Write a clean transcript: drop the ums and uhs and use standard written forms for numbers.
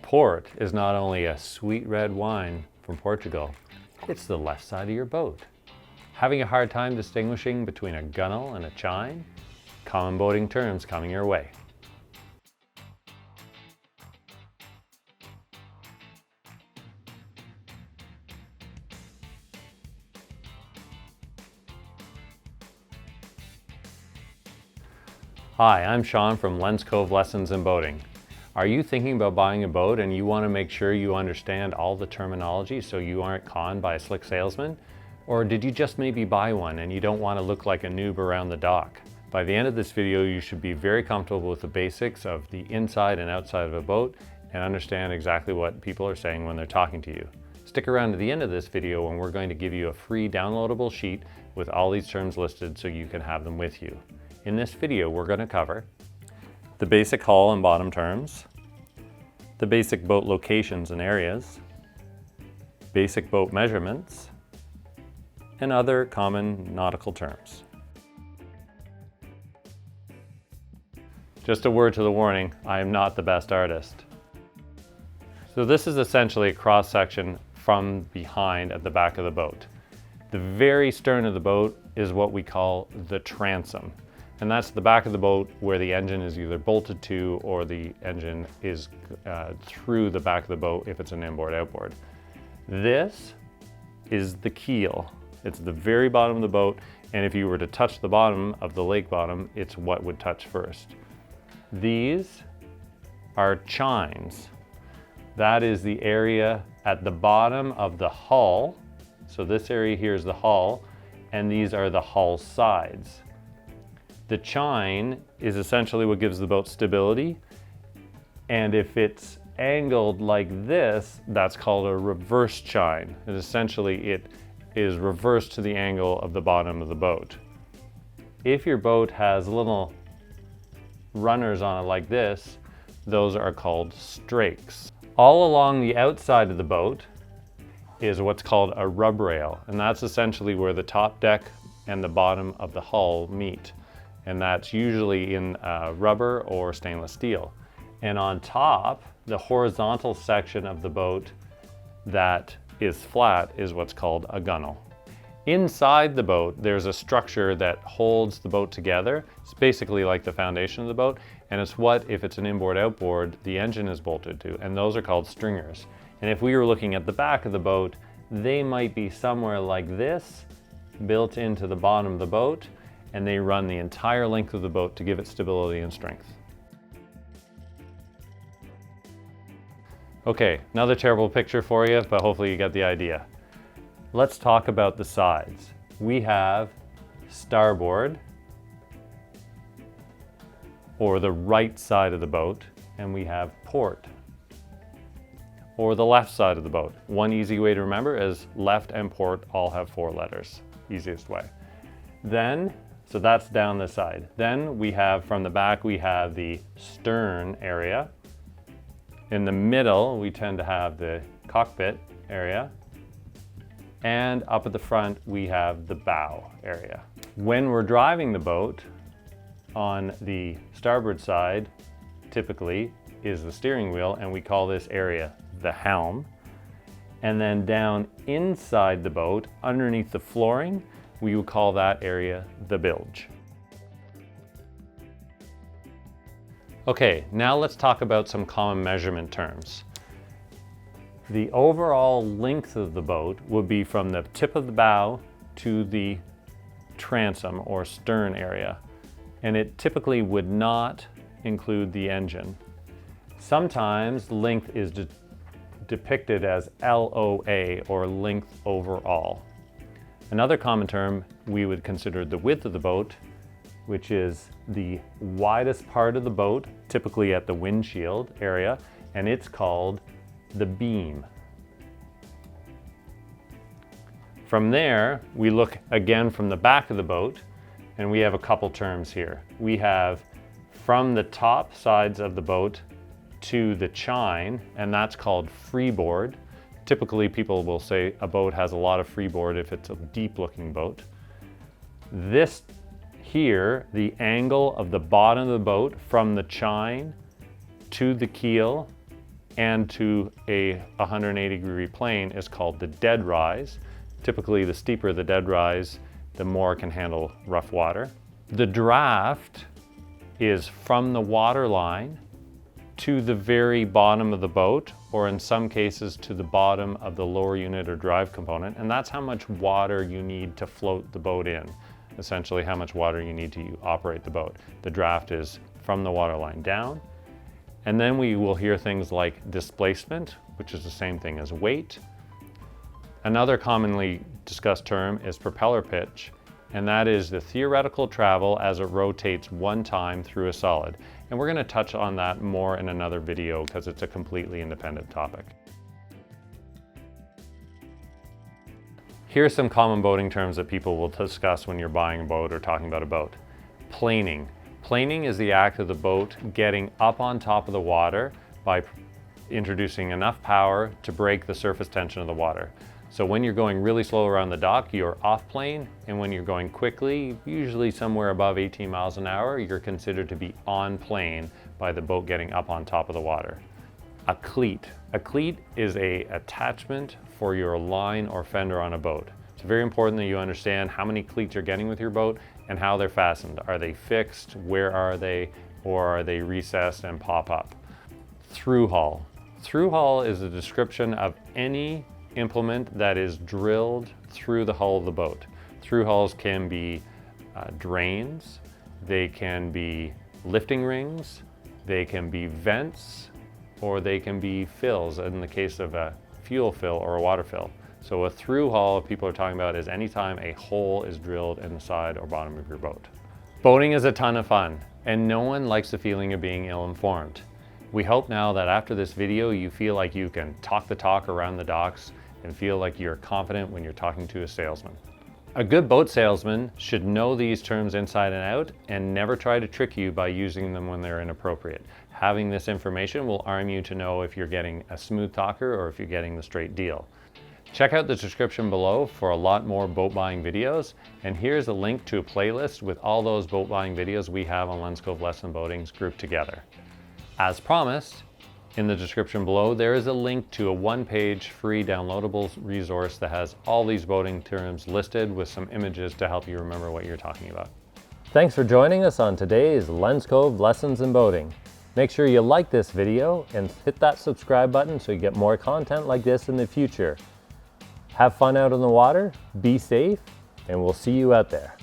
Port is not only a sweet red wine from Portugal, it's the left side of your boat. Having a hard time distinguishing between a gunnel and a chine? Common boating terms coming your way. Hi, I'm Sean from Lens Cove Lessons in Boating. Are you thinking about buying a boat and you want to make sure you understand all the terminology so you aren't conned by a slick salesman? Or did you just maybe buy one and you don't want to look like a noob around the dock? By the end of this video, you should be very comfortable with the basics of the inside and outside of a boat and understand exactly what people are saying when they're talking to you. Stick around to the end of this video and we're going to give you a free downloadable sheet with all these terms listed so you can have them with you. In this video, we're going to cover the basic hull and bottom terms, the basic boat locations and areas, basic boat measurements, and other common nautical terms. Just a word to the warning, I am not the best artist. So this is essentially a cross section from behind at the back of the boat. The very stern of the boat is what we call the transom. And that's the back of the boat where the engine is either bolted to or the engine is through the back of the boat if it's an inboard-outboard. This is the keel. It's the very bottom of the boat, and if you were to touch the bottom of the lake bottom, it's what would touch first. These are chines. That is the area at the bottom of the hull. So this area here is the hull, and these are the hull sides. The chine is essentially what gives the boat stability, and if it's angled like this, that's called a reverse chine. And essentially it is reversed to the angle of the bottom of the boat. If your boat has little runners on it like this, those are called strakes. All along the outside of the boat is what's called a rub rail, and that's essentially where the top deck and the bottom of the hull meet. And that's usually in rubber or stainless steel. And on top, the horizontal section of the boat that is flat is what's called a gunnel. Inside the boat, there's a structure that holds the boat together. It's basically like the foundation of the boat, and it's what, if it's an inboard-outboard, the engine is bolted to, and those are called stringers. And if we were looking at the back of the boat, they might be somewhere like this, built into the bottom of the boat, and they run the entire length of the boat to give it stability and strength. Okay, another terrible picture for you, but hopefully you get the idea. Let's talk about the sides. We have starboard, or the right side of the boat, and we have port, or the left side of the boat. One easy way to remember is left and port all have 4 letters, easiest way. So that's down this side. Then we have, from the back, we have the stern area. In the middle, we tend to have the cockpit area. And up at the front, we have the bow area. When we're driving the boat, on the starboard side, typically, is the steering wheel, and we call this area the helm. And then down inside the boat, underneath the flooring, we would call that area the bilge. Okay, now let's talk about some common measurement terms. The overall length of the boat would be from the tip of the bow to the transom or stern area, and it typically would not include the engine. Sometimes length is depicted as LOA, or length overall. Another common term we would consider the width of the boat, which is the widest part of the boat, typically at the windshield area, and it's called the beam. From there, we look again from the back of the boat, and we have a couple terms here. We have from the top sides of the boat to the chine, and that's called freeboard. Typically, people will say a boat has a lot of freeboard if it's a deep-looking boat. This here, the angle of the bottom of the boat from the chine to the keel and to a 180-degree plane is called the dead rise. Typically, the steeper the dead rise, the more it can handle rough water. The draft is from the water line to the very bottom of the boat, or in some cases to the bottom of the lower unit or drive component, and that's how much water you need to float the boat in. Essentially how much water you need to operate the boat. The draft is from the water line down. And then we will hear things like displacement, which is the same thing as weight. Another commonly discussed term is propeller pitch, and that is the theoretical travel as it rotates one time through a solid. And we're going to touch on that more in another video because it's a completely independent topic. Here are some common boating terms that people will discuss when you're buying a boat or talking about a boat. Planing. Planing is the act of the boat getting up on top of the water by introducing enough power to break the surface tension of the water. So when you're going really slow around the dock, you're off plane, and when you're going quickly, usually somewhere above 18 miles an hour, you're considered to be on plane by the boat getting up on top of the water. A cleat. A cleat is an attachment for your line or fender on a boat. It's very important that you understand how many cleats you're getting with your boat and how they're fastened. Are they fixed? Where are they? Or are they recessed and pop up? Through hull. Through hull is a description of any implement that is drilled through the hull of the boat. Through hulls can be drains, they can be lifting rings, they can be vents, or they can be fills in the case of a fuel fill or a water fill. So a through hull people are talking about is anytime a hole is drilled in the side or bottom of your boat. Boating is a ton of fun, and no one likes the feeling of being ill-informed. We hope now that after this video you feel like you can talk the talk around the docks and feel like you're confident when you're talking to a salesman. A good boat salesman should know these terms inside and out and never try to trick you by using them when they're inappropriate. Having this information will arm you to know if you're getting a smooth talker or if you're getting the straight deal. Check out the description below for a lot more boat buying videos, and here's a link to a playlist with all those boat buying videos we have on Lens Cove Lesson Boating's grouped together. As promised, in the description below, there is a link to a one-page free downloadable resource that has all these boating terms listed with some images to help you remember what you're talking about. Thanks for joining us on today's Lens Cove Lessons in Boating. Make sure you like this video and hit that subscribe button so you get more content like this in the future. Have fun out on the water, be safe, and we'll see you out there.